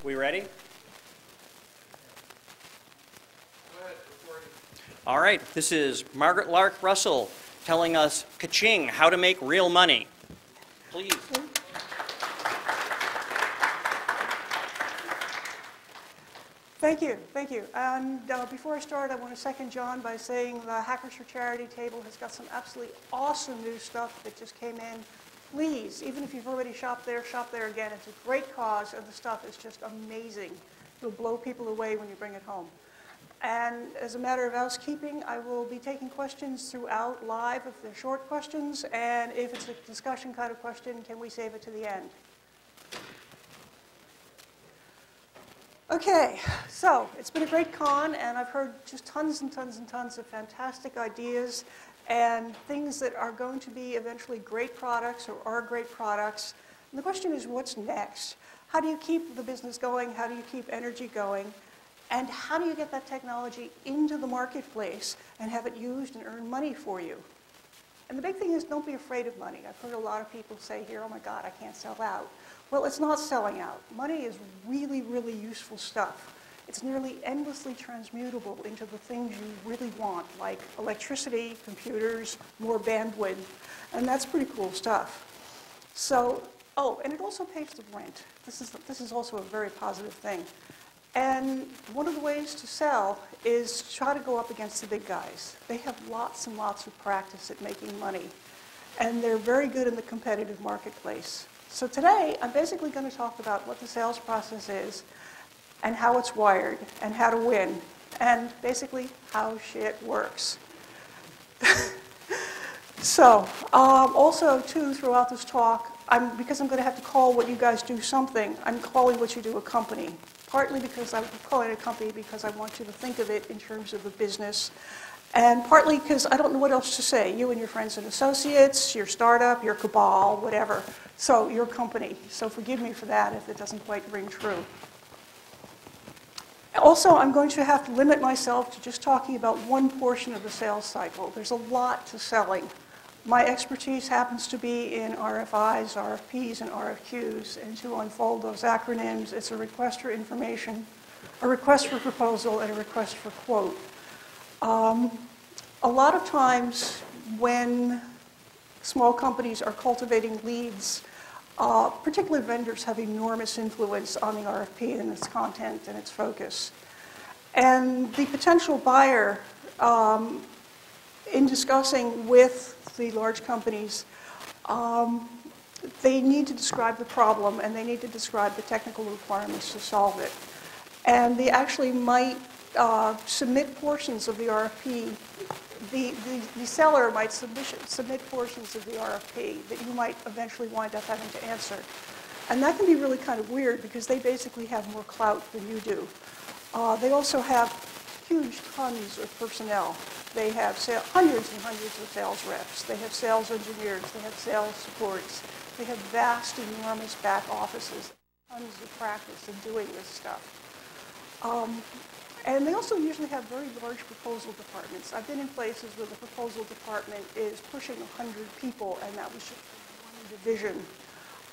We ready? All right, this is Margaret Lark Russell telling us Ka-Ching, how to make real money. Please. Thank you, thank you. And before I start, I want to second John by saying the Hackers for Charity table has got some absolutely awesome new stuff that just came in. Please, even if you've already shopped there again. It's a great cause, and the stuff is just amazing. It'll blow people away when you bring it home. And as a matter of housekeeping, I will be taking questions throughout live if they're short questions, and if it's a discussion kind of question, can we save it to the end? Okay, so it's been a great con, and I've heard just tons and tons and tons of fantastic ideas and things that are going to be eventually great products or are great products. And the question is, what's next? How do you keep the business going? How do you keep energy going? And how do you get that technology into the marketplace and have it used and earn money for you? And the big thing is, don't be afraid of money. I've heard a lot of people say here, oh my God, I can't sell out. Well, it's not selling out. Money is really, really useful stuff. It's nearly endlessly transmutable into the things you really want, like electricity, computers, more bandwidth, and that's pretty cool stuff. So, oh, and it also pays the rent. This is also a very positive thing. And one of the ways to sell is to try to go up against the big guys. They have lots and lots of practice at making money, and they're very good in the competitive marketplace. So today, I'm basically going to talk about what the sales process is and how it's wired and how to win and basically how shit works. So also, too, throughout this talk, because I'm going to have to call what you guys do something, I'm calling what you do a company. Partly because I'm calling it a company because I want you to think of it in terms of a business. And partly because I don't know what else to say. You and your friends and associates, your startup, your cabal, whatever. So your company. So forgive me for that if it doesn't quite ring true. Also, I'm going to have to limit myself to just talking about one portion of the sales cycle. There's a lot to selling. My expertise happens to be in RFIs, RFPs, and RFQs. And to unfold those acronyms, it's a request for information, a request for proposal, and a request for quote. A lot of times when small companies are cultivating leads, particular vendors have enormous influence on the RFP and its content and its focus. And the potential buyer, in discussing with the large companies, they need to describe the problem and they need to describe the technical requirements to solve it. And they actually might submit portions of the RFP. The seller might submit portions of the RFP that you might eventually wind up having to answer. And that can be really kind of weird because they basically have more clout than you do. They also have huge tons of personnel. They have hundreds and hundreds of sales reps. They have sales engineers. They have sales supports. They have vast, enormous back offices, tons of practice in doing this stuff. And they also usually have very large proposal departments. I've been in places where the proposal department is pushing 100 people, and that was just one division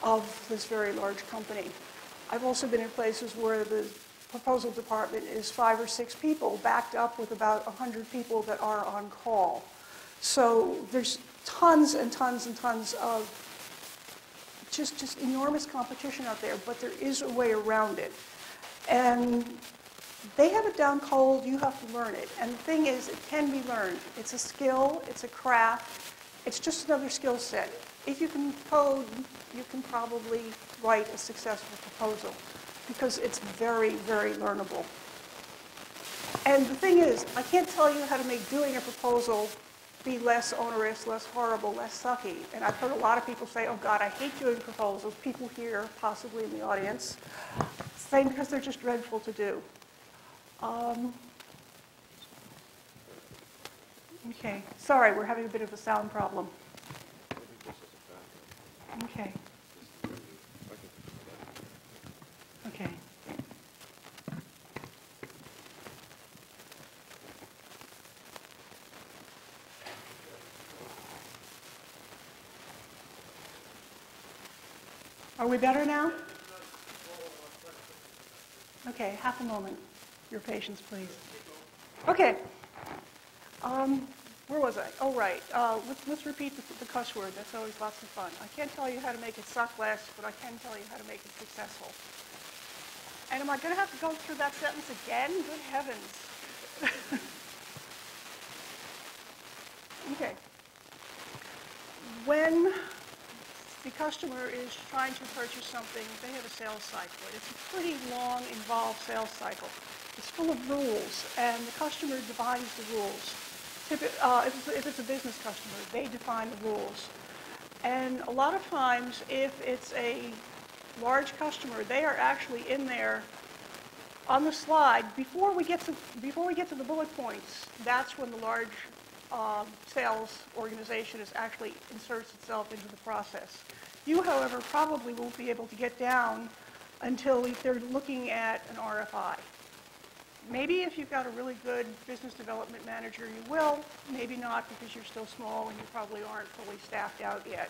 of this very large company. I've also been in places where the proposal department is 5 or 6 people, backed up with about 100 people that are on call. So there's tons and tons and tons of just enormous competition out there, but there is a way around it. And they have it down cold, you have to learn it. And the thing is, it can be learned. It's a skill, it's a craft, it's just another skill set. If you can code, you can probably write a successful proposal because it's very, very learnable. And the thing is, I can't tell you how to make doing a proposal be less onerous, less horrible, less sucky. And I've heard a lot of people say, oh God, I hate doing proposals. People here, possibly in the audience, saying because they're just dreadful to do. Okay, sorry, we're having a bit of a sound problem. Okay. Okay. Are we better now? Okay, half a moment. Your patience, please. Okay. Where was I? Oh, right. Let's repeat the cuss word. That's always lots of fun. I can't tell you how to make it suck less, but I can tell you how to make it successful. And am I going to have to go through that sentence again? Good heavens. Okay. When the customer is trying to purchase something, they have a sales cycle. It's a pretty long, involved sales cycle. It's full of rules, and the customer defines the rules. If it's a business customer, they define the rules. And a lot of times, if it's a large customer, they are actually in there on the slide. Before we get to the bullet points, that's when the large sales organization actually inserts itself into the process. You, however, probably won't be able to get down until they're looking at an RFI. Maybe if you've got a really good business development manager, you will. Maybe not, because you're still small and you probably aren't fully staffed out yet.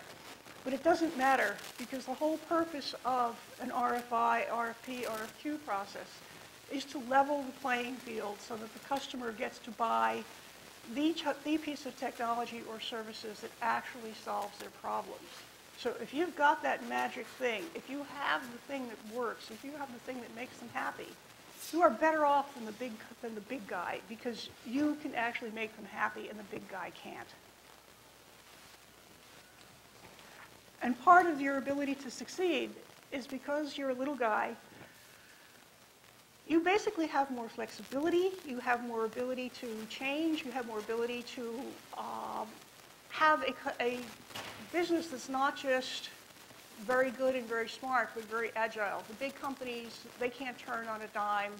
But it doesn't matter, because the whole purpose of an RFI, RFP, RFQ process is to level the playing field so that the customer gets to buy the piece of technology or services that actually solves their problems. So if you've got that magic thing, if you have the thing that works, if you have the thing that makes them happy, you are better off than the big guy, because you can actually make them happy and the big guy can't. And part of your ability to succeed is because you're a little guy. You basically have more flexibility, you have more ability to change, you have more ability to have a business that's not just very good and very smart, but very agile. The big companies, they can't turn on a dime.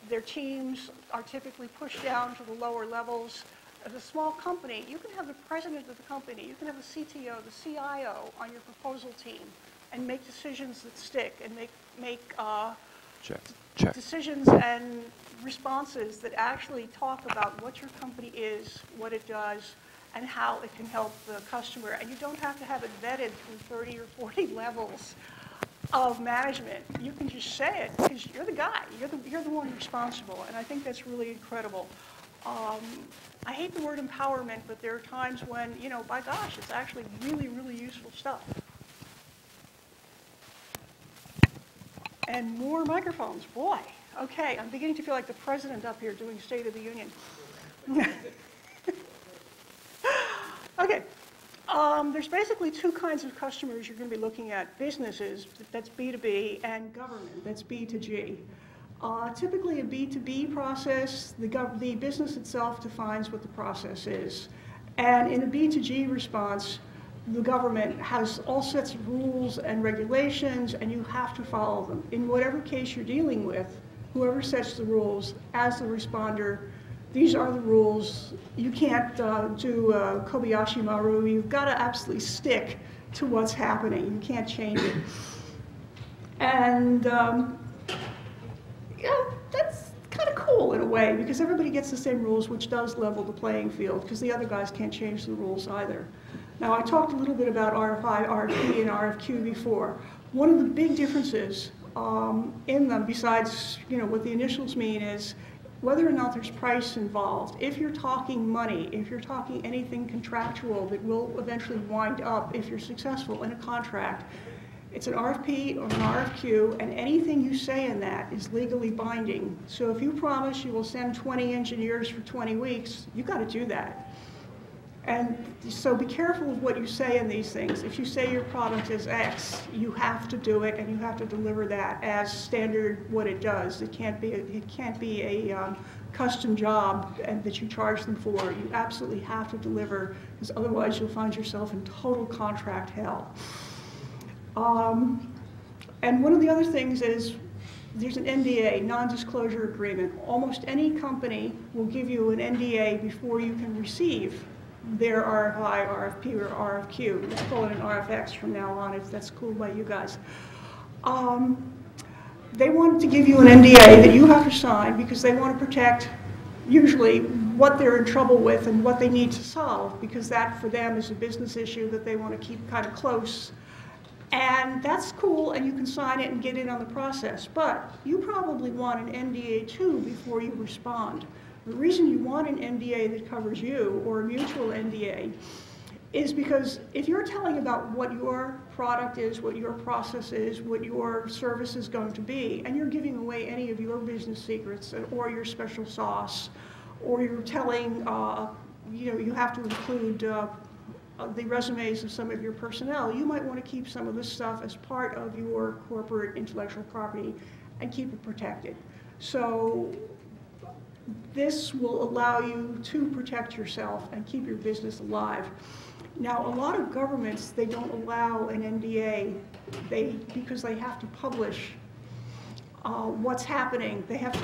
Their teams are typically pushed down to the lower levels. As a small company, you can have the president of the company, you can have the CTO, the CIO on your proposal team and make decisions that stick and make decisions and responses that actually talk about what your company is, what it does, and how it can help the customer. And you don't have to have it vetted through 30 or 40 levels of management. You can just say it because you're the guy. You're the one responsible. And I think that's really incredible. I hate the word empowerment, but there are times when, you know, by gosh, it's actually really, really useful stuff. And more microphones, boy. Okay, I'm beginning to feel like the president up here doing State of the Union. Okay, there's basically two kinds of customers you're going to be looking at. Businesses, that's B2B, and government, that's B2G. Typically a B2B process, the business itself defines what the process is. And in a B2G response, the government has all sorts of rules and regulations, and you have to follow them. In whatever case you're dealing with, whoever sets the rules, as the responder, these are the rules. You can't do Kobayashi Maru. You've got to absolutely stick to what's happening. You can't change it. And yeah, that's kind of cool in a way, because everybody gets the same rules, which does level the playing field, because the other guys can't change the rules either. Now, I talked a little bit about RFI, RFP, and RFQ before. One of the big differences in them, besides what the initials mean, is whether or not there's price involved. If you're talking money, if you're talking anything contractual that will eventually wind up, if you're successful in a contract, it's an RFP or an RFQ, and anything you say in that is legally binding. So if you promise you will send 20 engineers for 20 weeks, you've got to do that. And so be careful of what you say in these things. If you say your product is X, you have to do it, and you have to deliver that as standard what it does. It can't be a custom job and that you charge them for. You absolutely have to deliver, because otherwise you'll find yourself in total contract hell. And one of the other things is there's an NDA, non-disclosure agreement. Almost any company will give you an NDA before you can receive their RFI, RFP, or RFQ. Let's call it an RFX from now on, if that's cool by you guys. They want to give you an NDA that you have to sign because they want to protect, usually, what they're in trouble with and what they need to solve, because that, for them, is a business issue that they want to keep kind of close. And that's cool, and you can sign it and get in on the process. But you probably want an NDA too before you respond. The reason you want an NDA that covers you, or a mutual NDA, is because if you're telling about what your product is, what your process is, what your service is going to be, and you're giving away any of your business secrets or your special sauce, or you're telling, you have to include the resumes of some of your personnel, you might want to keep some of this stuff as part of your corporate intellectual property and keep it protected. So this will allow you to protect yourself and keep your business alive. Now, a lot of governments, they don't allow an NDA because they have to publish what's happening. They have to,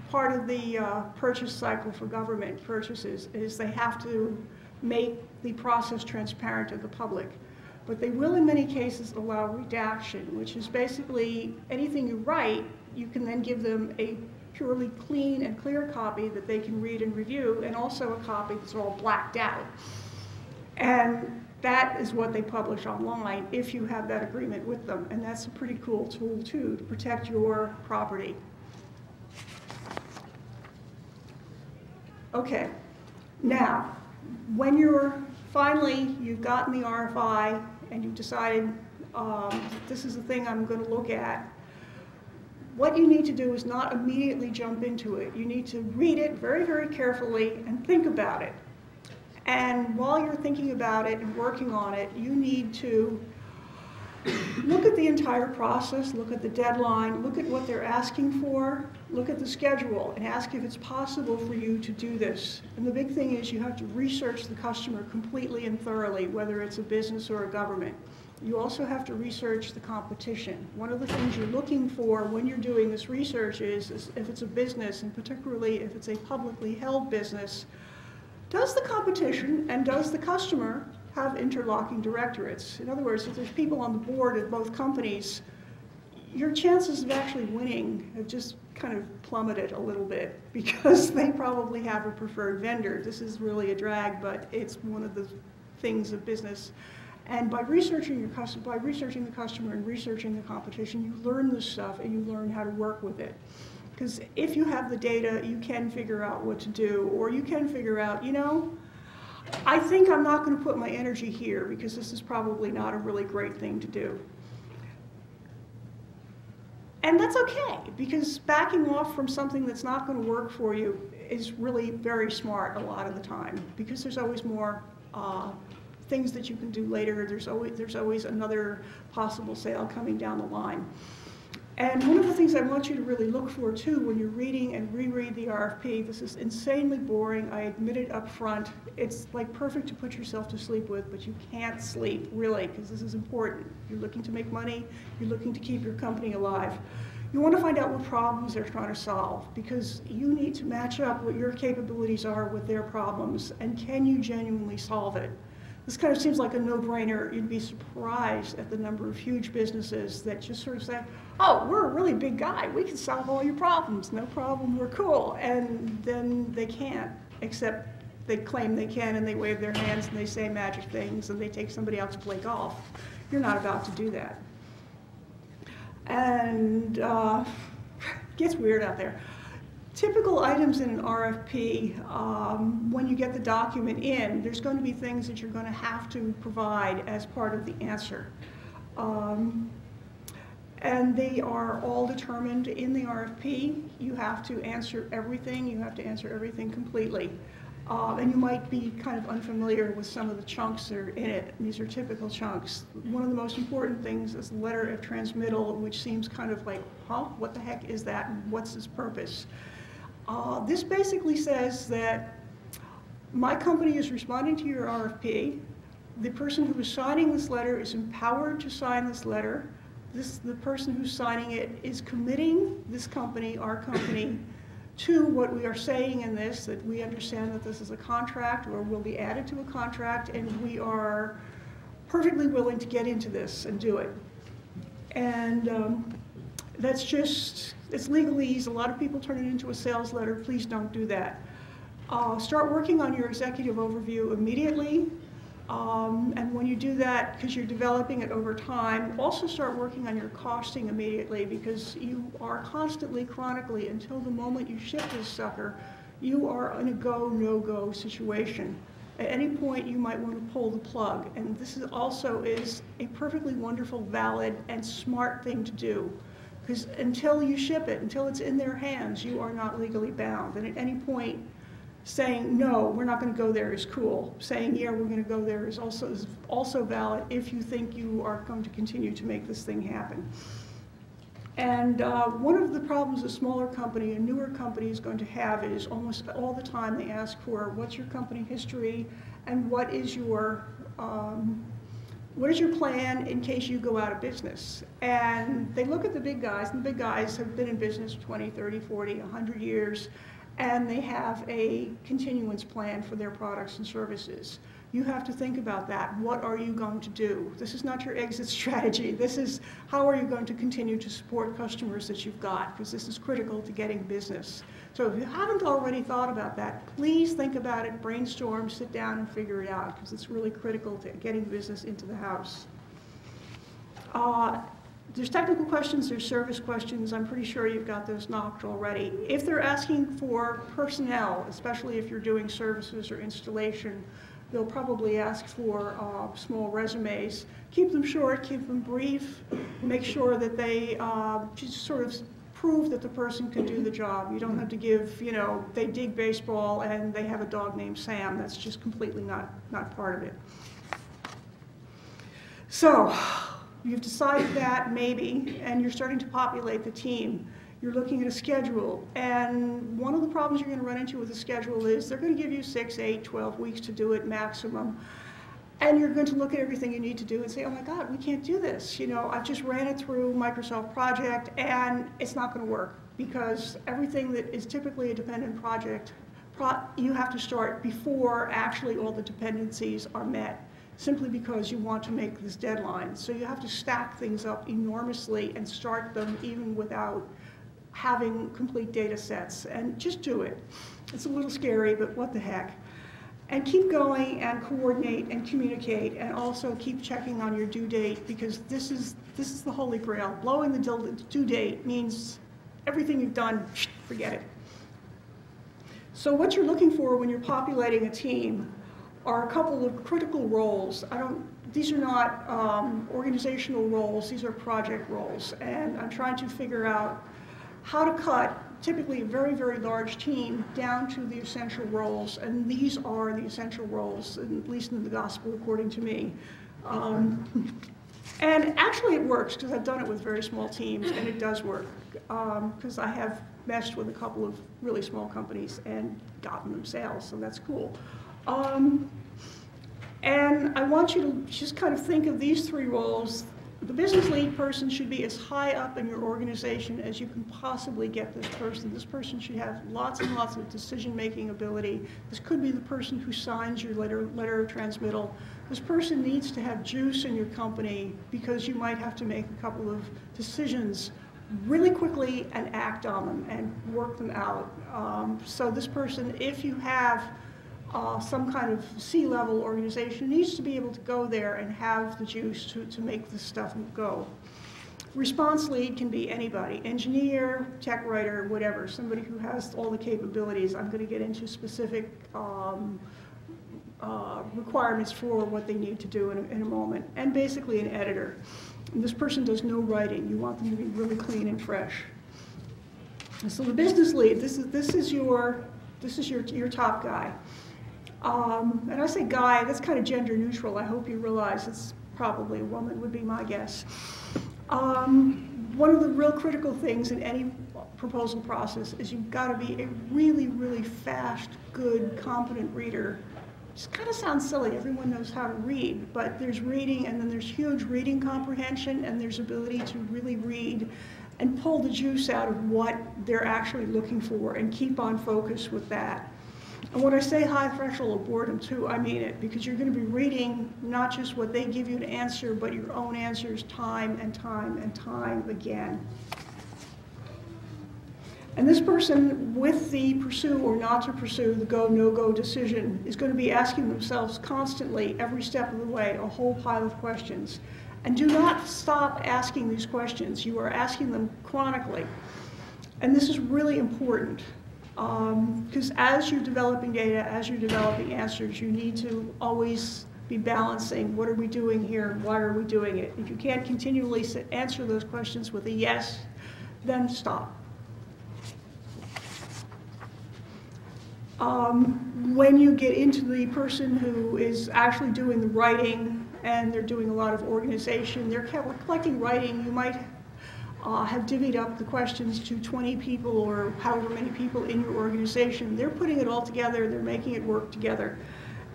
part of the purchase cycle for government purchases is they have to make the process transparent to the public. But they will, in many cases, allow redaction, which is basically anything you write, you can then give them a purely clean and clear copy that they can read and review, and also a copy that's all blacked out. And that is what they publish online if you have that agreement with them. And that's a pretty cool tool, too, to protect your property. Okay, now, when you've gotten the RFI and you've decided this is the thing I'm going to look at, what you need to do is not immediately jump into it. You need to read it very, very carefully and think about it. And while you're thinking about it and working on it, you need to look at the entire process, look at the deadline, look at what they're asking for, look at the schedule, and ask if it's possible for you to do this. And the big thing is you have to research the customer completely and thoroughly, whether it's a business or a government. You also have to research the competition. One of the things you're looking for when you're doing this research is if it's a business, and particularly if it's a publicly held business, does the competition and does the customer have interlocking directorates? In other words, if there's people on the board of both companies, your chances of actually winning have just kind of plummeted a little bit because they probably have a preferred vendor. This is really a drag, but it's one of the things of business. And by researching the customer and researching the competition, you learn this stuff and you learn how to work with it. Because if you have the data, you can figure out what to do, or you can figure out, I think I'm not going to put my energy here because this is probably not a really great thing to do. And that's okay, because backing off from something that's not going to work for you is really very smart a lot of the time, because there's always more things that you can do later. There's always another possible sale coming down the line. And one of the things I want you to really look for, too, when you're reading and reread the RFP, this is insanely boring. I admit it up front. It's like perfect to put yourself to sleep with, but you can't sleep, really, because this is important. You're looking to make money. You're looking to keep your company alive. You want to find out what problems they're trying to solve, because you need to match up what your capabilities are with their problems, and can you genuinely solve it? This kind of seems like a no-brainer. You'd be surprised at the number of huge businesses that just sort of say, oh, we're a really big guy. We can solve all your problems. No problem. We're cool. And then they can't, except they claim they can, and they wave their hands, and they say magic things, and they take somebody out to play golf. You're not about to do that. And it gets weird out there. Typical items in an RFP, when you get the document in, there's going to be things that you're going to have to provide as part of the answer. And they are all determined in the RFP. You have to answer everything. You have to answer everything completely. And you might be kind of unfamiliar with some of the chunks that are in it. These are typical chunks. One of the most important things is the letter of transmittal, which seems kind of like, huh, what the heck is that, and what's its purpose? This basically says that my company is responding to your RFP. The person who is signing this letter is empowered to sign this letter. The person who's signing it is committing this company, our company, to what we are saying in this, that we understand that this is a contract or will be added to a contract, and we are perfectly willing to get into this and do it. And that's just, it's legalese. A lot of people turn it into a sales letter. Please don't do that. Start working on your executive overview immediately. And when you do that, because you're developing it over time, also start working on your costing immediately, because you are constantly, chronically, until the moment you ship this sucker, you are in a go, no-go situation. At any point, you might want to pull the plug. And this is also a perfectly wonderful, valid, and smart thing to do. Because until you ship it, until it's in their hands, you are not legally bound. And at any point, saying, no, we're not going to go there is cool. Saying, yeah, we're going to go there is also valid if you think you are going to continue to make this thing happen. And one of the problems a smaller company, a newer company is going to have is almost all the time they ask for, what's your company history and what is your plan in case you go out of business? And they look at the big guys, and the big guys have been in business 20, 30, 40, 100 years, and they have a continuance plan for their products and services. You have to think about that. What are you going to do? This is not your exit strategy. This is how are you going to continue to support customers that you've got, because this is critical to getting business. So if you haven't already thought about that, please think about it, brainstorm, sit down and figure it out, because it's really critical to getting business into the house. There's technical questions, there's service questions. I'm pretty sure you've got those knocked already. If they're asking for personnel, especially if you're doing services or installation, they'll probably ask for small resumes. Keep them short, keep them brief. Make sure that they just sort of prove that the person can do the job. You don't have to give, you know, they dig baseball and they have a dog named Sam. That's just completely not part of it. So, you've decided that, maybe, and you're starting to populate the team. You're looking at a schedule, and one of the problems you're going to run into with the schedule is they're going to give you 6, 8, 12 weeks to do it maximum, and you're going to look at everything you need to do and say, oh my God, we can't do this. You know, I've just ran it through Microsoft Project, and it's not going to work, because everything that is typically a dependent project, you have to start before actually all the dependencies are met, simply because you want to make this deadline. So you have to stack things up enormously and start them even without having complete data sets, and just do it. It's a little scary, but what the heck. And keep going and coordinate and communicate, and also keep checking on your due date, because this is the holy grail. Blowing the due date means everything you've done, forget it. So what you're looking for when you're populating a team are a couple of critical roles. These are not organizational roles, these are project roles. And I'm trying to figure out how to cut typically a very, very large team down to the essential roles. And these are the essential roles, at least in the gospel according to me. And actually it works, because I've done it with very small teams, and it does work. Because I have meshed with a couple of really small companies and gotten them sales, so that's cool. And I want you to just kind of think of these three roles. The business lead person should be as high up in your organization as you can possibly get this person. This person should have lots and lots of decision-making ability. This could be the person who signs your letter of transmittal. This person needs to have juice in your company, because you might have to make a couple of decisions really quickly and act on them and work them out. So this person, if you have some kind of C-level organization, needs to be able to go there and have the juice to make this stuff go. Response lead can be anybody, engineer, tech writer, whatever, somebody who has all the capabilities. I'm going to get into specific requirements for what they need to do in a moment. And basically an editor. And this person does no writing. You want them to be really clean and fresh. And so the business lead, this is your top guy. And I say guy, that's kind of gender neutral. I hope you realize it's probably a woman, would be my guess. One of the real critical things in any proposal process is you've got to be a really, really fast, good, competent reader. It kind of sounds silly. Everyone knows how to read, but there's reading, and then there's huge reading comprehension, and there's ability to really read and pull the juice out of what they're actually looking for and keep on focus with that. And when I say high threshold of boredom too, I mean it, because you're going to be reading not just what they give you to answer, but your own answers time and time and time again. And this person, with the pursue or not to pursue, the go, no-go decision, is going to be asking themselves constantly, every step of the way, a whole pile of questions. And do not stop asking these questions. You are asking them chronically. And this is really important, because as you're developing data, as you're developing answers, you need to always be balancing, what are we doing here, why are we doing it? If you can't continually answer those questions with a yes, then stop. When you get into the person who is actually doing the writing and they're doing a lot of organization, they're collecting writing, you might have divvied up the questions to 20 people or however many people in your organization. They're putting it all together, they're making it work together.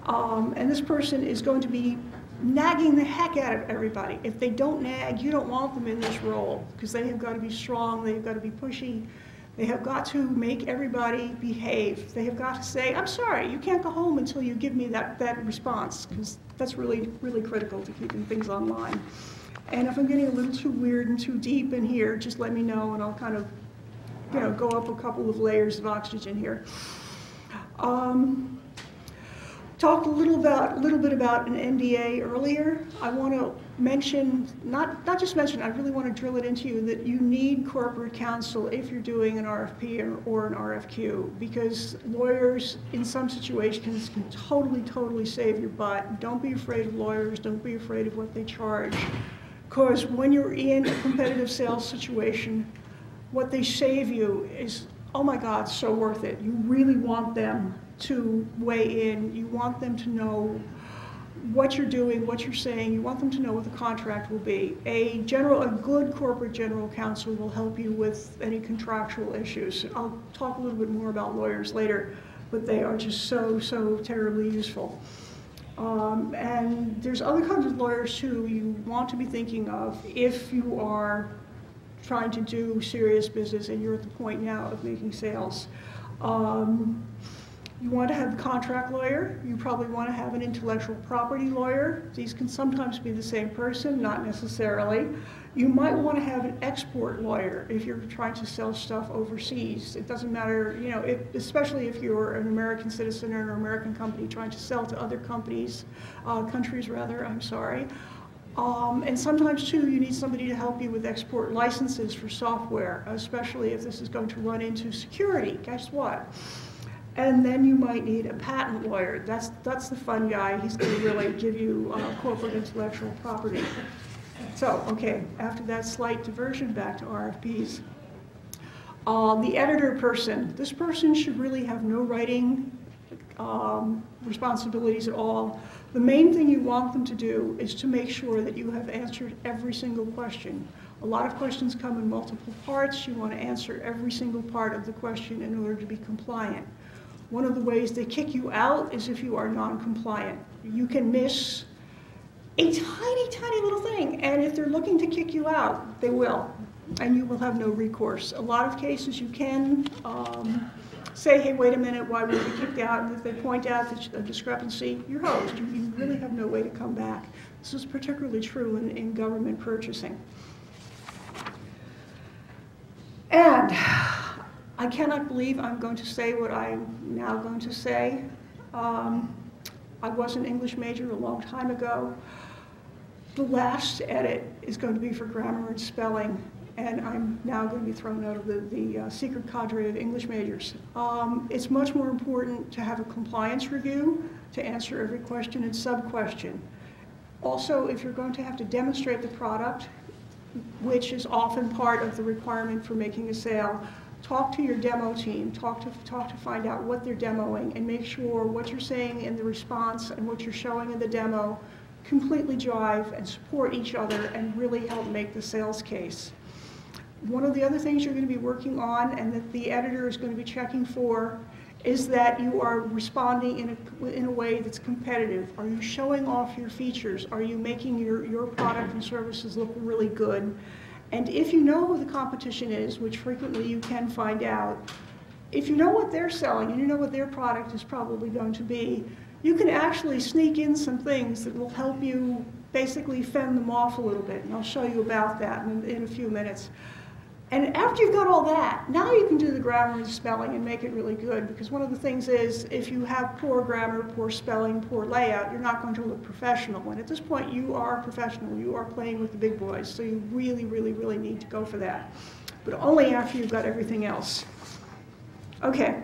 And this person is going to be nagging the heck out of everybody. If they don't nag, you don't want them in this role, because they have got to be strong, they've got to be pushy, they have got to make everybody behave. They have got to say, I'm sorry, you can't go home until you give me that response, because that's really, really critical to keeping things online. And if I'm getting a little too weird and too deep in here, just let me know and I'll kind of, go up a couple of layers of oxygen here. Talked a little bit about an NDA earlier. I want to mention, not just mention, I really want to drill it into you that you need corporate counsel if you're doing an RFP or an RFQ, because lawyers in some situations can totally save your butt. Don't be afraid of lawyers. Don't be afraid of what they charge. Because when you're in a competitive sales situation, what they save you is, oh my God, so worth it. You really want them to weigh in. You want them to know what you're doing, what you're saying. You want them to know what the contract will be. A good corporate general counsel will help you with any contractual issues. I'll talk a little bit more about lawyers later, but they are just so terribly useful. And there's other kinds of lawyers who you want to be thinking of if you are trying to do serious business and you're at the point now of making sales. You want to have a contract lawyer. You probably want to have an intellectual property lawyer. These can sometimes be the same person, not necessarily. You might want to have an export lawyer if you're trying to sell stuff overseas. It doesn't matter, especially if you're an American citizen or an American company trying to sell to other countries, I'm sorry. And sometimes, too, you need somebody to help you with export licenses for software, especially if this is going to run into security. Guess what? And then you might need a patent lawyer. That's the fun guy. He's going to really give you corporate intellectual property. So, okay, after that slight diversion, back to RFPs. The editor person. This person should really have no writing responsibilities at all. The main thing you want them to do is to make sure that you have answered every single question. A lot of questions come in multiple parts. You want to answer every single part of the question in order to be compliant. One of the ways they kick you out is if you are non-compliant. You can miss a tiny little thing, and if they're looking to kick you out, they will, and you will have no recourse. A lot of cases you can say, hey, wait a minute, why were we kicked out? And if they point out a discrepancy, you're hosed. You really have no way to come back. This is particularly true in government purchasing. And I cannot believe I'm going to say what I'm now going to say. I was an English major a long time ago. The last edit is going to be for grammar and spelling, and I'm now going to be thrown out of the secret cadre of English majors. It's much more important to have a compliance review to answer every question and sub-question. Also, if you're going to have to demonstrate the product, which is often part of the requirement for making a sale, talk to your demo team, talk to find out what they're demoing, and make sure what you're saying in the response and what you're showing in the demo completely jive and support each other and really help make the sales case. One of the other things you're going to be working on and that the editor is going to be checking for is that you are responding in a way that's competitive. Are you showing off your features? Are you making your product and services look really good? And if you know who the competition is, which frequently you can find out, if you know what they're selling and you know what their product is probably going to be, you can actually sneak in some things that will help you basically fend them off a little bit. And I'll show you about that in a few minutes. And after you've got all that, now you can do the grammar and spelling and make it really good, because one of the things is if you have poor grammar, poor spelling, poor layout, you're not going to look professional. And at this point, you are professional. You are playing with the big boys, so you really, really, really need to go for that. But only after you've got everything else. Okay,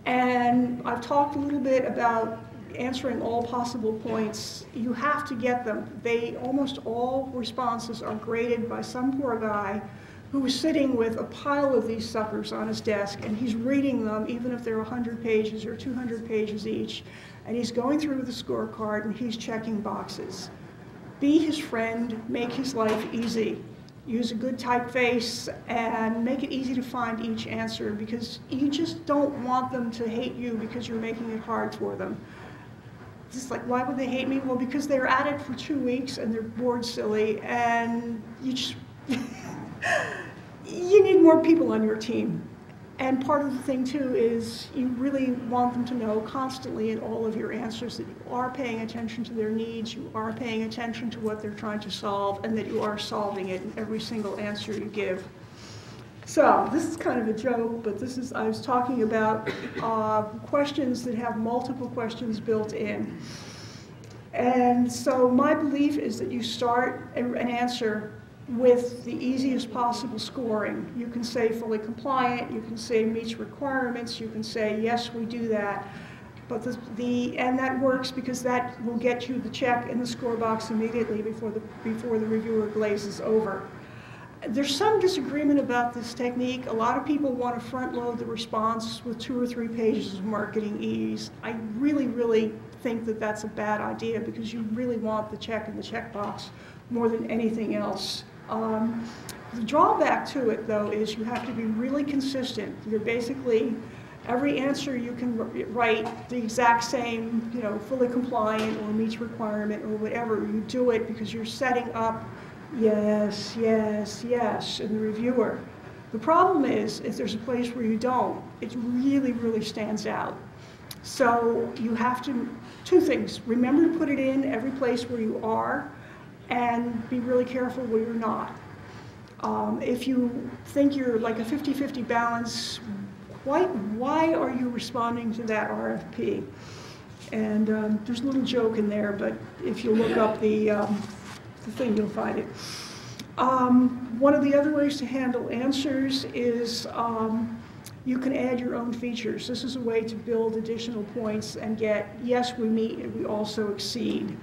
and I've talked a little bit about answering all possible points. You have to get them. Almost all responses are graded by some poor guy who was sitting with a pile of these suckers on his desk, and he's reading them, even if they're 100 pages or 200 pages each, and he's going through with a scorecard and he's checking boxes. Be his friend, make his life easy. Use a good typeface and make it easy to find each answer, because you just don't want them to hate you because you're making it hard for them. Just like, why would they hate me? Well, because they're at it for 2 weeks and they're bored silly, and you just you need more people on your team. And part of the thing too is you really want them to know constantly in all of your answers that you are paying attention to their needs, you are paying attention to what they're trying to solve, and that you are solving it in every single answer you give. So this is kind of a joke, but I was talking about questions that have multiple questions built in. And so my belief is that you start an answer with the easiest possible scoring. You can say fully compliant, you can say meets requirements, you can say yes, we do that. But and that works because that will get you the check in the score box immediately before the reviewer glazes over. There's some disagreement about this technique. A lot of people want to front load the response with 2 or 3 pages of marketing ease. I really, really think that that's a bad idea, because you really want the check in the checkbox more than anything else. The drawback to it, though, is you have to be really consistent. You're basically, every answer you can write the exact same, fully compliant or meets requirement or whatever. You do it because you're setting up yes, yes, yes in the reviewer. The problem is, if there's a place where you don't, it really, really stands out. So you have to, 2 things. Remember to put it in every place where you are, and be really careful where you're not. If you think you're like a 50-50 balance, why are you responding to that RFP? And there's a little joke in there, but if you look up the thing, you'll find it. One of the other ways to handle answers is you can add your own features. This is a way to build additional points and get, yes, we meet and we also exceed.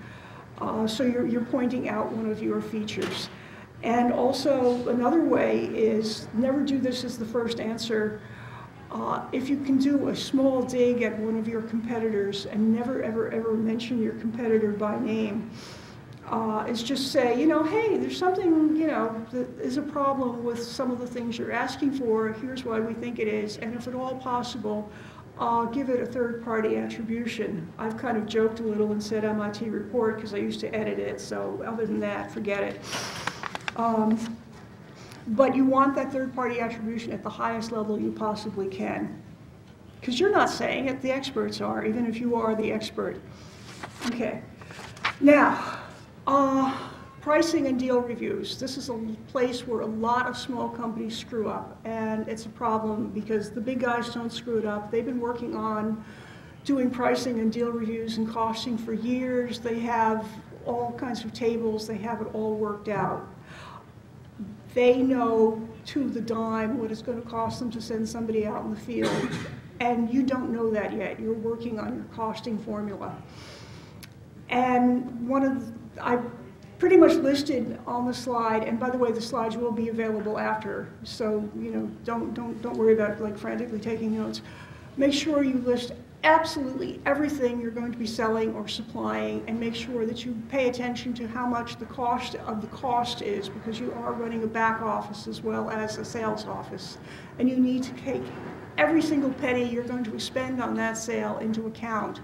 So you're pointing out one of your features. And also another way is never do this as the first answer. If you can do a small dig at one of your competitors and never, ever, ever mention your competitor by name, is just say, hey, there's something, that is a problem with some of the things you're asking for. Here's why we think it is. And if at all possible, give it a third-party attribution. I've kind of joked a little and said MIT report because I used to edit it, so other than that, forget it. But you want that third-party attribution at the highest level you possibly can. Because you're not saying it, the experts are, even if you are the expert. Okay. Now, pricing and deal reviews. This is a place where a lot of small companies screw up, and it's a problem because the big guys don't screw it up. They've been working on doing pricing and deal reviews and costing for years. They have all kinds of tables. They have it all worked out. They know to the dime what it's going to cost them to send somebody out in the field, and you don't know that yet. You're working on your costing formula. And I pretty much listed on the slide, and by the way, the slides will be available after, so don't worry about like frantically taking notes. Make sure you list absolutely everything you're going to be selling or supplying, and make sure that you pay attention to how much the cost of the cost is, because you are running a back office as well as a sales office, and you need to take every single penny you're going to spend on that sale into account.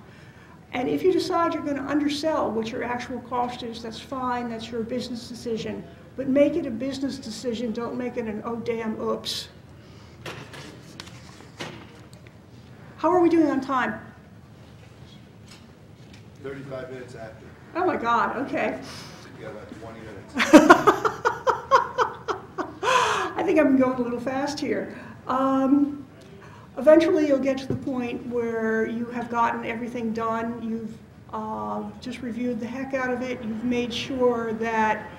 And if you decide you're going to undersell what your actual cost is, that's fine, that's your business decision. But make it a business decision, don't make it an oh damn oops. How are we doing on time? 35 minutes after. Oh my God, okay. You got about 20 minutes. I think I'm going a little fast here. Eventually you'll get to the point where you have gotten everything done. You've just reviewed the heck out of it. You've made sure that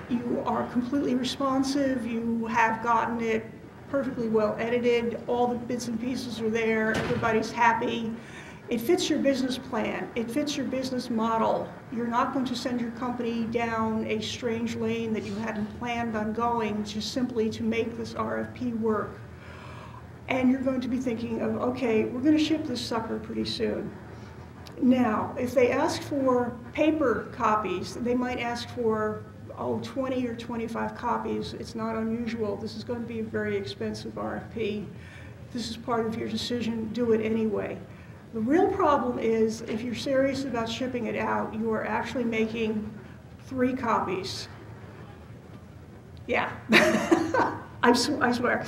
you are completely responsive. You have gotten it perfectly well edited. All the bits and pieces are there. Everybody's happy. It fits your business plan. It fits your business model. You're not going to send your company down a strange lane that you hadn't planned on going just simply to make this RFP work. And you're going to be thinking of, okay, we're going to ship this sucker pretty soon. Now, if they ask for paper copies, they might ask for 20 or 25 copies. It's not unusual. This is going to be a very expensive RFP. This is part of your decision. Do it anyway. The real problem is if you're serious about shipping it out, you are actually making 3 copies. Yeah, I swear.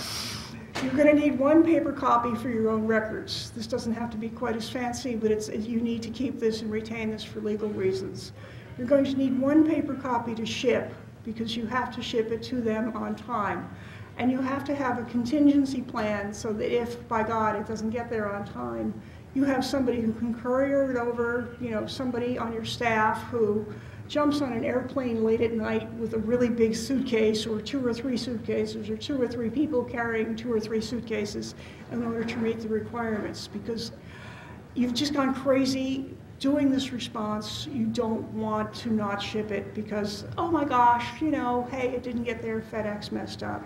You're going to need 1 paper copy for your own records. This doesn't have to be quite as fancy, but you need to keep this and retain this for legal reasons. You're going to need 1 paper copy to ship because you have to ship it to them on time. And you have to have a contingency plan so that if, by God, it doesn't get there on time, you have somebody who can courier it over, somebody on your staff who jumps on an airplane late at night with a really big suitcase or 2 or 3 suitcases or 2 or 3 people carrying 2 or 3 suitcases in order to meet the requirements, because you've just gone crazy doing this response. You don't want to not ship it because, oh my gosh, hey, it didn't get there, FedEx messed up.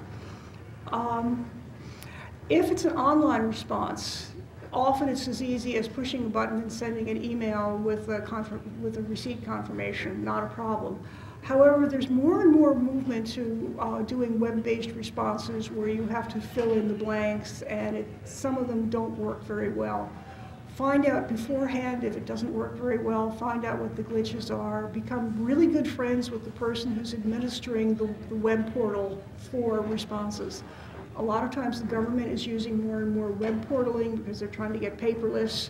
If it's an online response, often it's as easy as pushing a button and sending an email with a receipt confirmation, not a problem. However, there's more and more movement to doing web-based responses where you have to fill in the blanks, and some of them don't work very well. Find out beforehand if it doesn't work very well, find out what the glitches are, become really good friends with the person who's administering the web portal for responses. A lot of times the government is using more and more web portaling because they're trying to get paperless.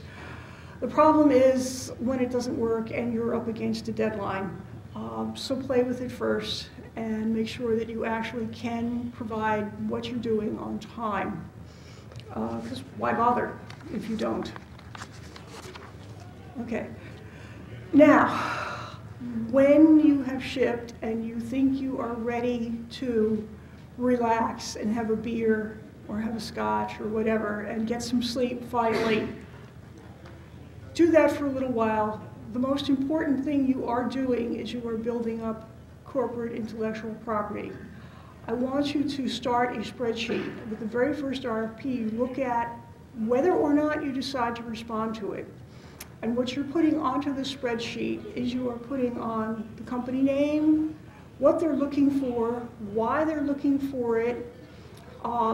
The problem is when it doesn't work and you're up against a deadline. So play with it first and make sure that you actually can provide what you're doing on time. Because why bother if you don't? Okay. Now, when you have shipped and you think you are ready to relax and have a beer or have a scotch or whatever and get some sleep finally, do that for a little while. The most important thing you are doing is you are building up corporate intellectual property. I want you to start a spreadsheet. With the very first RFP, look at whether or not you decide to respond to it. And what you're putting onto the spreadsheet is you are putting on the company name, what they're looking for, why they're looking for it,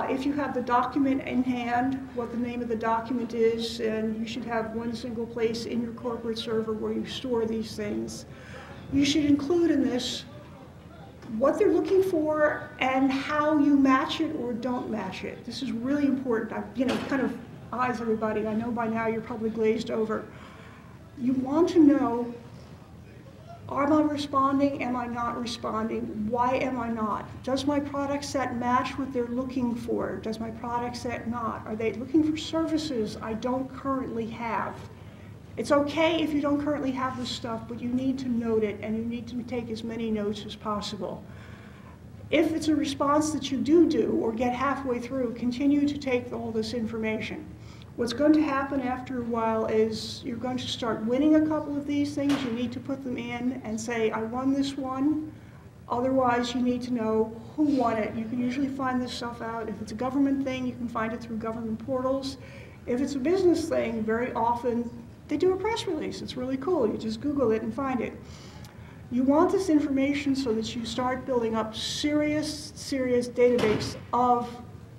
if you have the document in hand, what the name of the document is, and you should have one single place in your corporate server where you store these things. You should include in this what they're looking for and how you match it or don't match it. This is really important. Kind of eyes everybody. I know by now you're probably glazed over. You want to know, am I responding? Am I not responding? Why am I not? Does my product set match what they're looking for? Does my product set not? Are they looking for services I don't currently have? It's okay if you don't currently have this stuff, but you need to note it and you need to take as many notes as possible. If it's a response that you do or get halfway through, continue to take all this information. What's going to happen after a while is you're going to start winning a couple of these things. You need to put them in and say, I won this one. Otherwise, you need to know who won it. You can usually find this stuff out. If it's a government thing, you can find it through government portals. If it's a business thing, very often they do a press release. It's really cool. You just Google it and find it. You want this information so that you start building up serious database of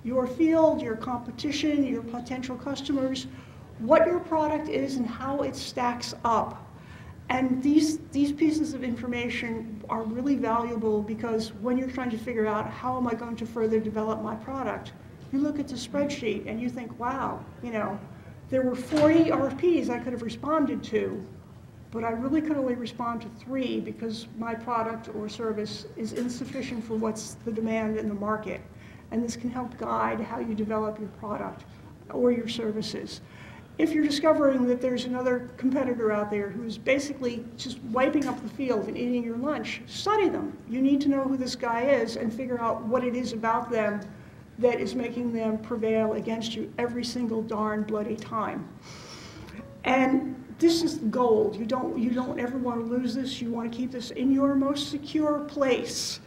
your field, your competition, your potential customers, what your product is and how it stacks up. And these pieces of information are really valuable because when you're trying to figure out how am I going to further develop my product, you look at the spreadsheet and you think, wow, there were 40 RFPs I could have responded to, but I really could only respond to 3 because my product or service is insufficient for what's the demand in the market. and this can help guide how you develop your product or your services. If you're discovering that there's another competitor out there who's basically just wiping up the field and eating your lunch, study them. You need to know who this guy is and figure out what it is about them that is making them prevail against you every single darn bloody time. And this is gold. You don't ever want to lose this. You want to keep this in your most secure place.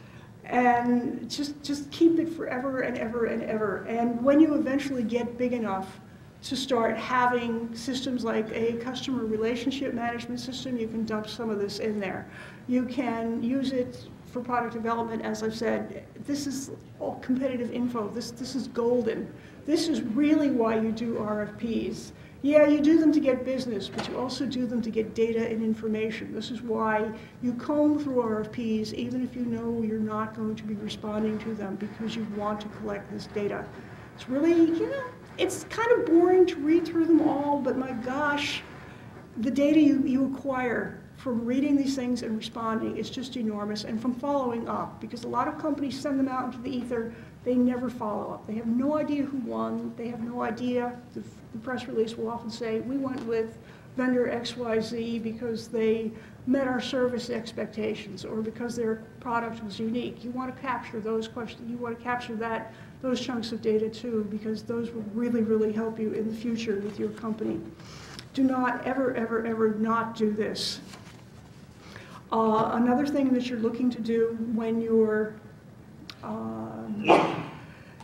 And just keep it forever and ever and ever. And when you eventually get big enough to start having systems like a customer relationship management system, you can dump some of this in there. You can use it for product development, as I've said. This is all competitive info. This is golden. This is really why you do RFPs. Yeah, you do them to get business, but you also do them to get data and information. This is why you comb through RFPs, even if you know you're not going to be responding to them, because you want to collect this data. It's really, it's kind of boring to read through them all, but my gosh, the data you acquire from reading these things and responding is just enormous, and from following up, because a lot of companies send them out into the ether, they never follow up. They have no idea who won, they have no idea. The press release will often say, we went with vendor XYZ because they met our service expectations or because their product was unique. You want to capture those questions, you want to capture those chunks of data too, because those will really, really help you in the future with your company. Do not ever, ever, ever not do this. Another thing that you're looking to do when you're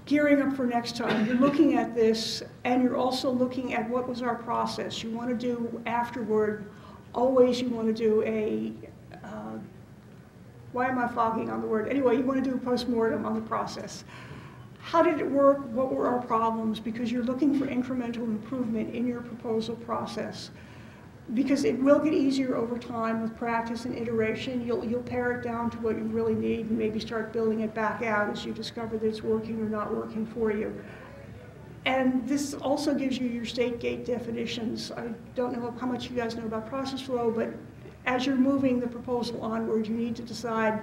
gearing up for next time, you're looking at this and you're also looking at what was our process. You want to do afterward, always you want to do a, why am I fogging on the word? Anyway, you want to do a post-mortem on the process. How did it work? What were our problems? Because you're looking for incremental improvement in your proposal process. Because it will get easier over time with practice and iteration. You'll pare it down to what you really need and maybe start building it back out as you discover that it's working or not working for you. And this also gives you your state gate definitions. I don't know how much you guys know about process flow, but as you're moving the proposal onward, you need to decide,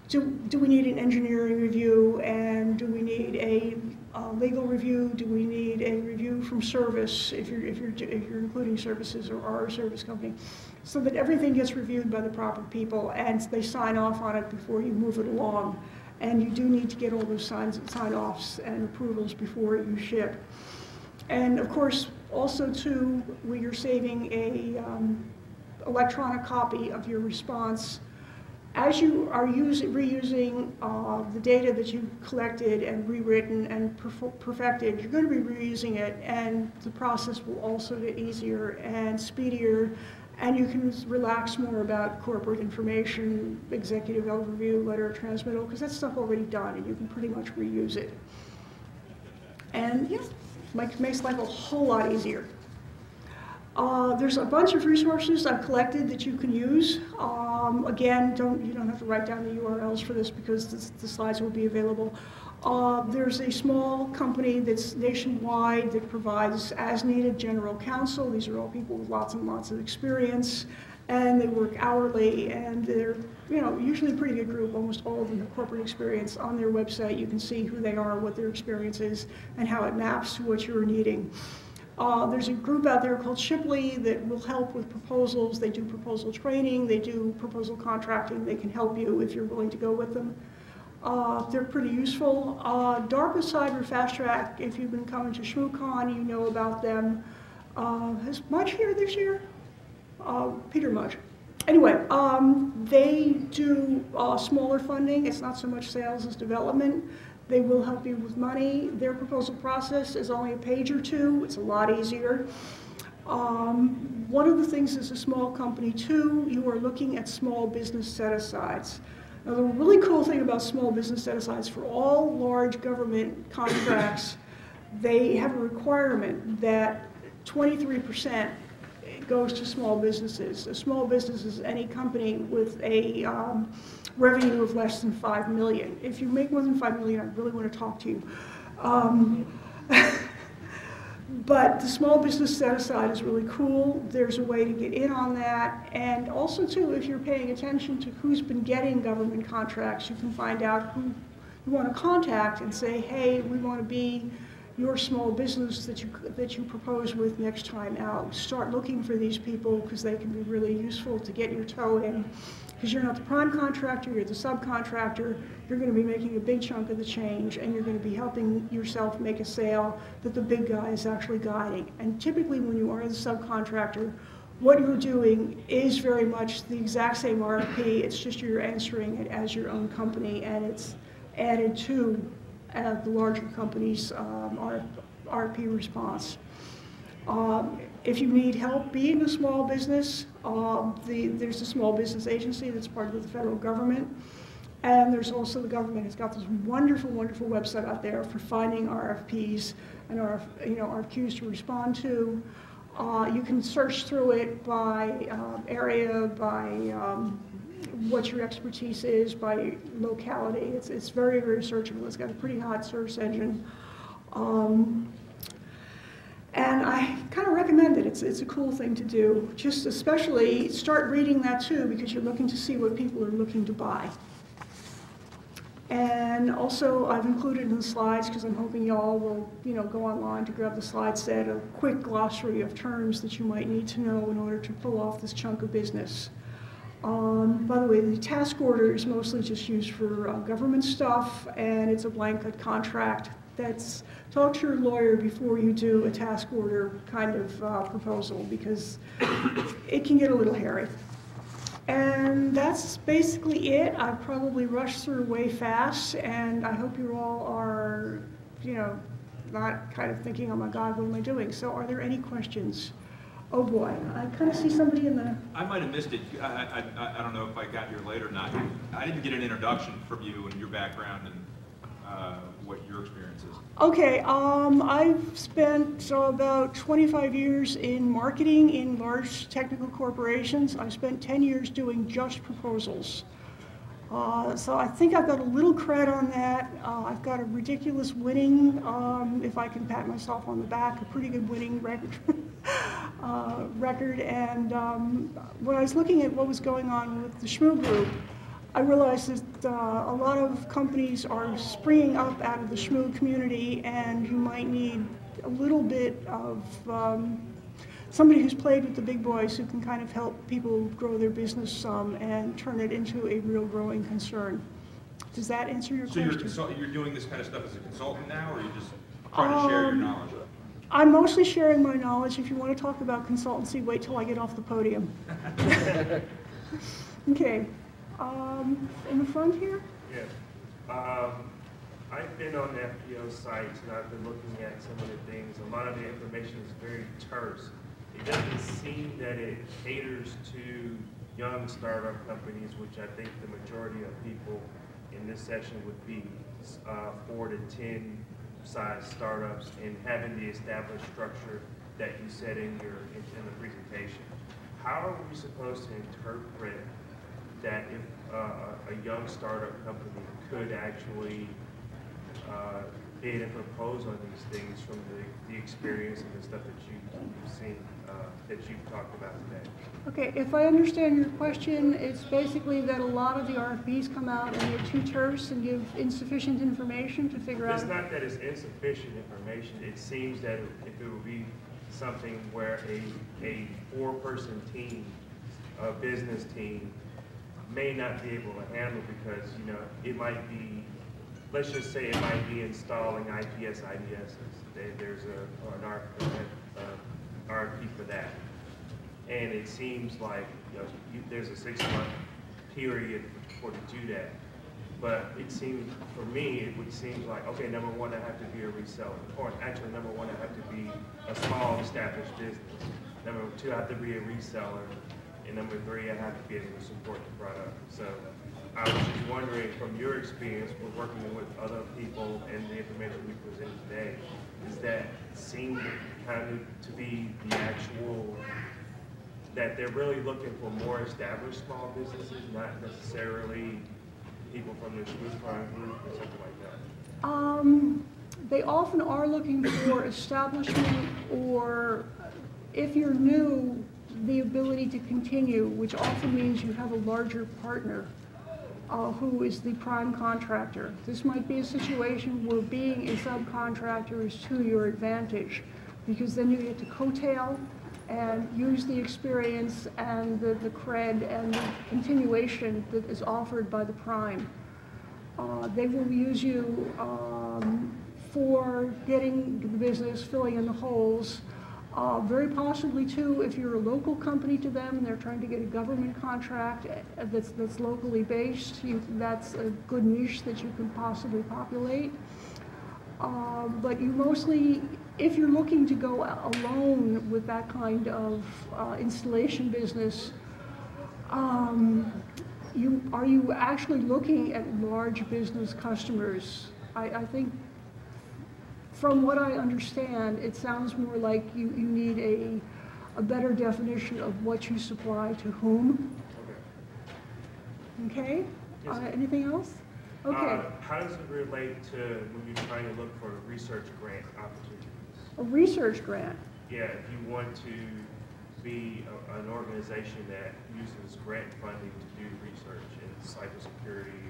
do we need an engineering review, and do we need a legal review? Do we need a review from service if you're including services or are a service company, so that everything gets reviewed by the proper people and they sign off on it before you move it along. And you do need to get all those sign-offs and approvals before you ship. And of course, also too, when you're saving a electronic copy of your response, as you are reusing the data that you collected and rewritten and perfected, you're going to be reusing it, and the process will also get easier and speedier, and you can relax more about corporate information, executive overview, letter of transmittal, because that's stuff already done, and you can pretty much reuse it. And yeah, makes life a whole lot easier. There's a bunch of resources I've collected that you can use. Again, you don't have to write down the URLs for this because the slides will be available. There's a small company that's nationwide that provides as-needed general counsel. These are all people with lots and lots of experience, and they work hourly, and they're usually a pretty good group. Almost all of them have corporate experience. On their website, you can see who they are, what their experience is, and how it maps to what you're needing. There's a group out there called Shipley that will help with proposals. They do proposal training, they do proposal contracting. They can help you if you're willing to go with them. They're pretty useful. DARPA Cyber Fast Track, if you've been coming to Shmoocon, you know about them. Is Mudge here this year? Peter Mudge. Anyway, they do smaller funding. It's not so much sales as development. They will help you with money. Their proposal process is only a page or two. It's a lot easier. One of the things as a small company too, you are looking at small business set-asides. Now the really cool thing about small business set-asides, for all large government contracts, they have a requirement that 23% goes to small businesses. A small business is any company with a revenue of less than 5 million. If you make more than 5 million, I really want to talk to you. But the small business set-aside is really cool. There's a way to get in on that. And also, too, if you're paying attention to who's been getting government contracts, you can find out who you want to contact and say, hey, we want to be your small business that you propose with next time out. Start looking for these people because they can be really useful to get your toe in. Because you're not the prime contractor, you're the subcontractor. You're going to be making a big chunk of the change, and you're going to be helping yourself make a sale that the big guy is actually guiding. And typically when you are the subcontractor, what you're doing is very much the exact same RFP. It's just you're answering it as your own company, and it's added to the larger company's RFP response. If you need help being a small business, there's a small business agency that's part of the federal government, and there's also the government has got this wonderful, wonderful website out there for finding RFPs and RFQs to respond to. You can search through it by area, by what your expertise is, by locality. It's very, very searchable. It's got a pretty hot search engine. And I kind of recommend it. It's a cool thing to do. Just especially start reading that too, because you're looking to see what people are looking to buy. And also I've included in the slides, because I'm hoping y'all will go online to grab the slide set, a quick glossary of terms that you might need to know in order to pull off this chunk of business. By the way, the task order is mostly just used for government stuff, and it's a blanket contract. That's talk to your lawyer before you do a task order kind of proposal, because it can get a little hairy. And that's basically it. I probably rushed through way fast, and I hope you all are, not kind of thinking, oh my God, what am I doing? So are there any questions? Oh boy, I kind of see somebody in the... I might have missed it. I don't know if I got here late or not. I didn't get an introduction from you and your background and what your experience is. Okay, I've spent about 25 years in marketing in large technical corporations. I spent 10 years doing just proposals. So I think I've got a little cred on that. I've got a ridiculous winning, if I can pat myself on the back, a pretty good winning record. And when I was looking at what was going on with the Shmoo group, I realized that a lot of companies are springing up out of the Shmoo community, and you might need a little bit of somebody who's played with the big boys who can kind of help people grow their business some and turn it into a real growing concern. Does that answer your question? So you're doing this kind of stuff as a consultant now, or are you just trying to share your knowledge? I'm mostly sharing my knowledge. If you want to talk about consultancy, wait till I get off the podium. Okay. In the front here? Yes. I've been on the FPO sites and I've been looking at some of the things. A lot of the information is very terse. It doesn't seem that it caters to young startup companies, which I think the majority of people in this session would be 4 to 10 size startups, and having the established structure that you said in the presentation. How are we supposed to interpret that if a young startup company could actually bid and propose on these things from the experience and the stuff that you've seen, that you've talked about today? Okay, if I understand your question, it's basically that a lot of the RFPs come out and they're too terse and give insufficient information to figure out... It's not that it's insufficient information. It seems that if it would be something where a 4-person team, a business team, may not be able to handle, because it might be, let's just say it might be installing IPS IDSs. There's an RFP for that, and it seems like there's a 6-month period to do that. But it seems, for me, it would seem like, okay, number one, I have to be a reseller, or actually number one, I have to be a small established business. Number two, I have to be a reseller. And number 3, I have to be able to support the product. So I was just wondering, from your experience with working with other people and the information we presented today, does that seem kind of to be the actual, that they're really looking for more established small businesses, not necessarily people from the Shmoocon group or something like that? They often are looking for establishment, or if you're new, the ability to continue, which often means you have a larger partner. who is the prime contractor. This might be a situation where being a subcontractor is to your advantage, because then you get to coattail and use the experience and the cred and the continuation that is offered by the prime. They will use you for getting the business, filling in the holes. Very possibly too, if you're a local company to them and they're trying to get a government contract that's locally based, that's a good niche that you can possibly populate. But you mostly, if you're looking to go alone with that kind of installation business, are you actually looking at large business customers? I think from what I understand, it sounds more like you need a better definition of what you supply to whom. Okay? Yes. Anything else? Okay. How does it relate to when you're trying to look for research grant opportunities? A research grant. Yeah, if you want to be an organization that uses grant funding to do research in cybersecurity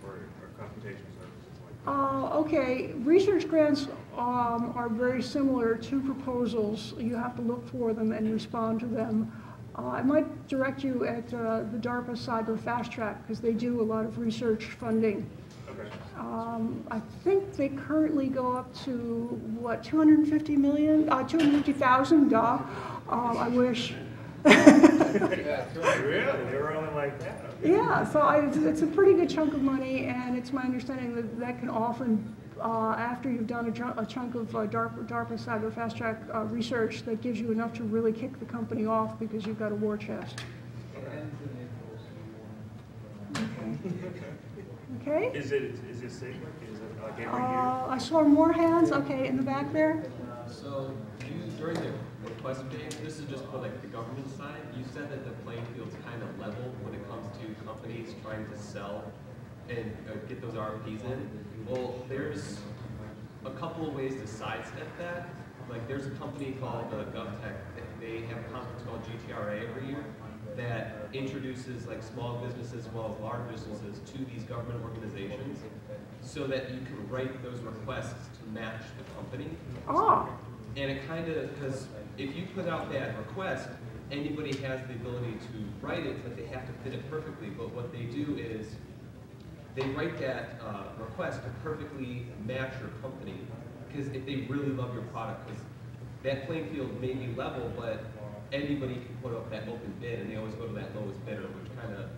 or computation services like that. Okay, research grants are very similar to proposals. You have to look for them and respond to them. I might direct you at the DARPA Cyber Fast Track, because they do a lot of research funding. Okay. I think they currently go up to, what, 250 million? 250,000, I wish. Really? They were only like that? Okay. Yeah, so it's a pretty good chunk of money, and it's my understanding that that can often, after you've done a chunk of DARPA Cyber Fast Track research, that gives you enough to really kick the company off because you've got a war chest. Okay? Is it secret? Is it like every year? I saw more hands. Okay, in the back there. So during the request phase, this is just for like the government side, you said that the playing field's kind of level when it comes to companies trying to sell and get those RFPs in. Well, there's a couple of ways to sidestep that. Like there's a company called GovTech. They have a conference called GTRA every year that introduces like small businesses as well as large businesses to these government organizations so that you can write those requests to match the company. Ah. And it kind of, because if you put out that request, anybody has the ability to write it, but they have to fit it perfectly. But what they do is they write that request to perfectly match your company, because if they really love your product, because that playing field may be level, but anybody can put up that open bid, and they always go to that lowest bidder, which kind of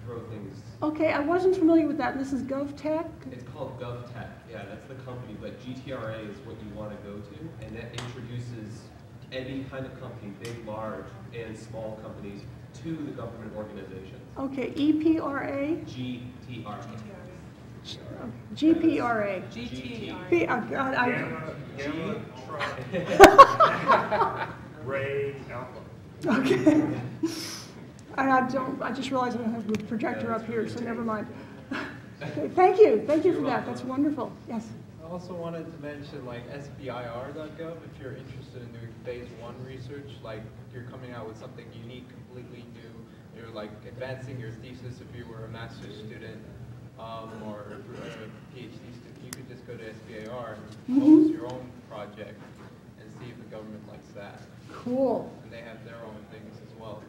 throw things. Okay, I wasn't familiar with that. This is GovTech? It's called GovTech. Yeah, that's the company, but GTRA is what you want to go to, and that introduces any kind of company, big, large, and small companies, to the government organizations. Okay, EPRA? GTRA. GPRA. Gamma, Tri, Ray, Alpha. Okay. I just realized I don't have the projector up here, so never mind. Okay, thank you for that, that's wonderful, yes. I also wanted to mention like SBIR.gov if you're interested in doing phase 1 research, like you're coming out with something unique, completely new, you're like advancing your thesis if you were a master's student or a PhD student, you could just go to SBIR and propose your own project and see if the government likes that. Cool. And they have their own things as well.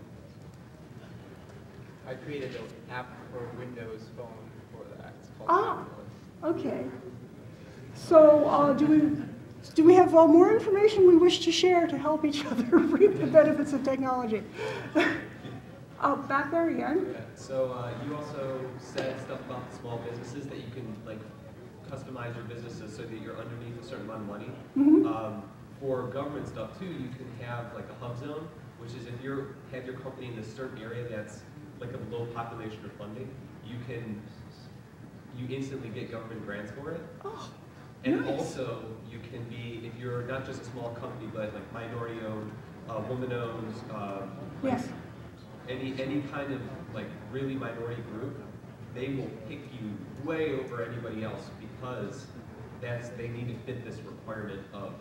I created an app for Windows Phone for that. It's called Okay. So do we have more information we wish to share to help each other reap the benefits of technology? Back there again. Yeah. So you also said stuff about the small businesses that you can like customize your businesses so that you're underneath a certain amount of money. For government stuff too, you can have like a hub zone, which is if you have your company in a certain area that's like a low population of funding, you instantly get government grants for it. Oh, and nice. also you can be, if you're not just a small company, but like minority owned, woman owned, Yes. any kind of like really minority group, they will pick you way over anybody else because they need to fit this requirement of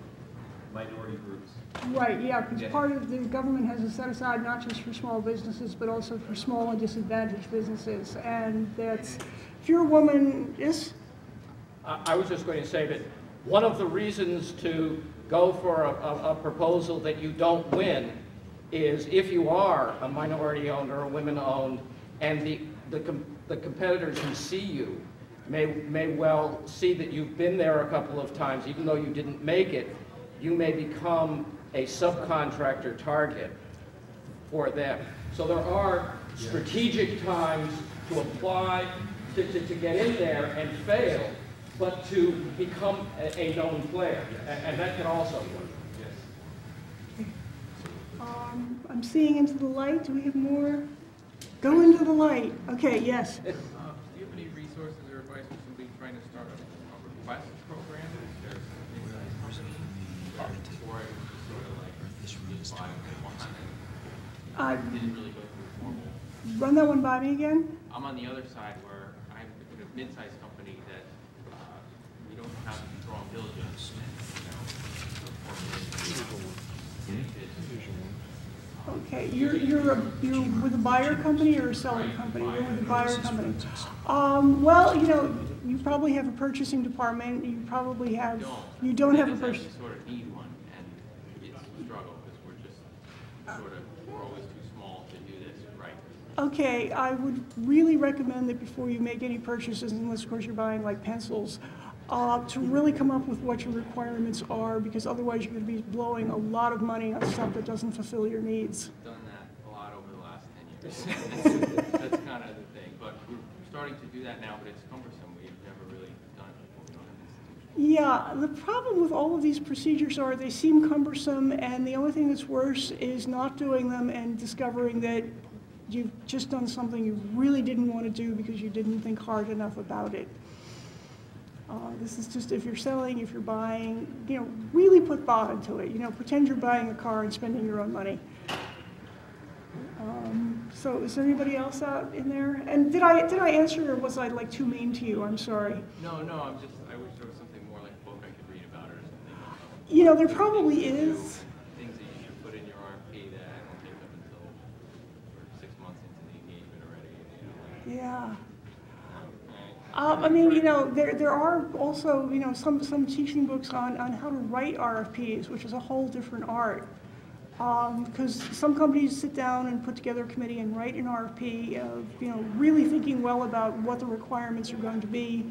minority groups. Right, yeah, because Yeah. part of the government has it set aside not just for small businesses, but also for small and disadvantaged businesses. And that's, if you're a woman, yes? I was just going to say that one of the reasons to go for a proposal that you don't win is if you are a minority-owned or a women-owned, and the competitors who see you may well see that you've been there a couple of times, even though you didn't make it, you may become a subcontractor target for them. So there are strategic times to apply, to get in there and fail, but to become a known player, and that can also work. I'm seeing into the light. Do we have more? Go into the light. Okay, yes. Do you have any resources or advice for somebody trying to start a request program? Or sort of like apply one time? Didn't really go through formal. Run that one by me again. I'm on the other side where I'm with a mid-sized company that we don't have strong diligence. Okay, you're with a buyer company or a seller company? You're with a buyer company. Well, you know, you probably have a purchasing department. You probably have. You don't have a purchasing. We sort of need one, and it's a struggle because we're always too small to do this right. Okay, I would really recommend that before you make any purchases, unless of course you're buying like pencils, to really come up with what your requirements are, because otherwise you're going to be blowing a lot of money on stuff that doesn't fulfill your needs. We've done that a lot over the last 10 years. That's kind of the thing, but we're starting to do that now, but it's cumbersome. We've never really done it before. We don't have institutions. Yeah, the problem with all of these procedures are they seem cumbersome, and the only thing that's worse is not doing them and discovering that you've just done something you really didn't want to do because you didn't think hard enough about it. This is just if you're selling, if you're buying, you know, really put thought into it. You know, pretend you're buying a car and spending your own money. So is there anybody else out in there? And did I answer, or was I like too mean to you? I'm sorry. No, I wish there was something more like a book I could read about or something. You know, there probably is. Things that you should put in your RFP that I don't think of until we're 6 months into the engagement already. Yeah. I mean, you know, there are also, you know, some teaching books on how to write RFPs, which is a whole different art. Because some companies sit down and put together a committee and write an RFP, you know, really thinking well about what the requirements are going to be.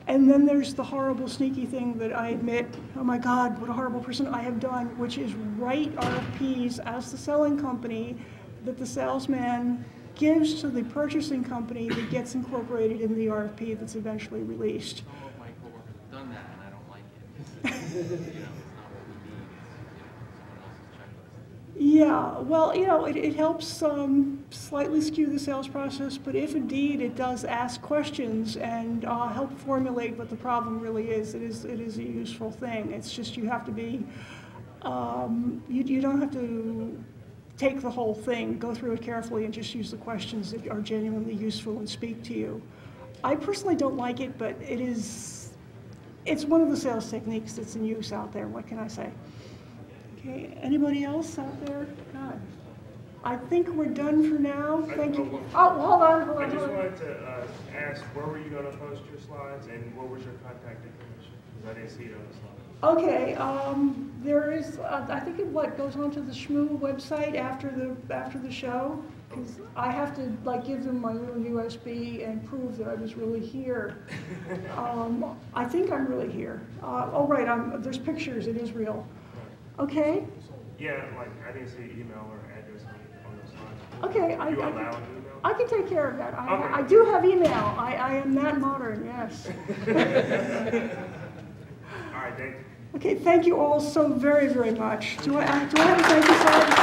And then there's the horrible, sneaky thing that I admit, oh my God, what a horrible person I have done, which is write RFPs as the selling company that the salesman gives to the purchasing company that gets incorporated in the RFP that's eventually released. Some of my coworkers have done that, and I don't like it. You know, it's not what we need. It's, you know, someone else's checklist. Yeah, well, you know, it helps slightly skew the sales process, but if indeed it does ask questions and help formulate what the problem really is, it is a useful thing. It's just you have to be, you don't have to take the whole thing, go through it carefully, and just use the questions that are genuinely useful and speak to you. I personally don't like it, but it's one of the sales techniques that's in use out there. What can I say? Okay, anybody else out there? God. I think we're done for now. Thank you. Oh, hold on. I just wanted to ask, where were you going to post your slides, and what was your contact information? Because I didn't see it on the slide. Okay, there is, I think it goes onto the Shmoo website after the show, because I have to like give them my little USB and prove that I was really here. I think I'm really here. Oh right, there's pictures. It is real. Okay. Yeah, like I didn't see email or address on the slide. Okay, You allow an email? I can take care of that. Okay. I do have email. I am that modern. Yes. All right, thank you. Okay, thank you all so very, very much. Do I have a thank you slide?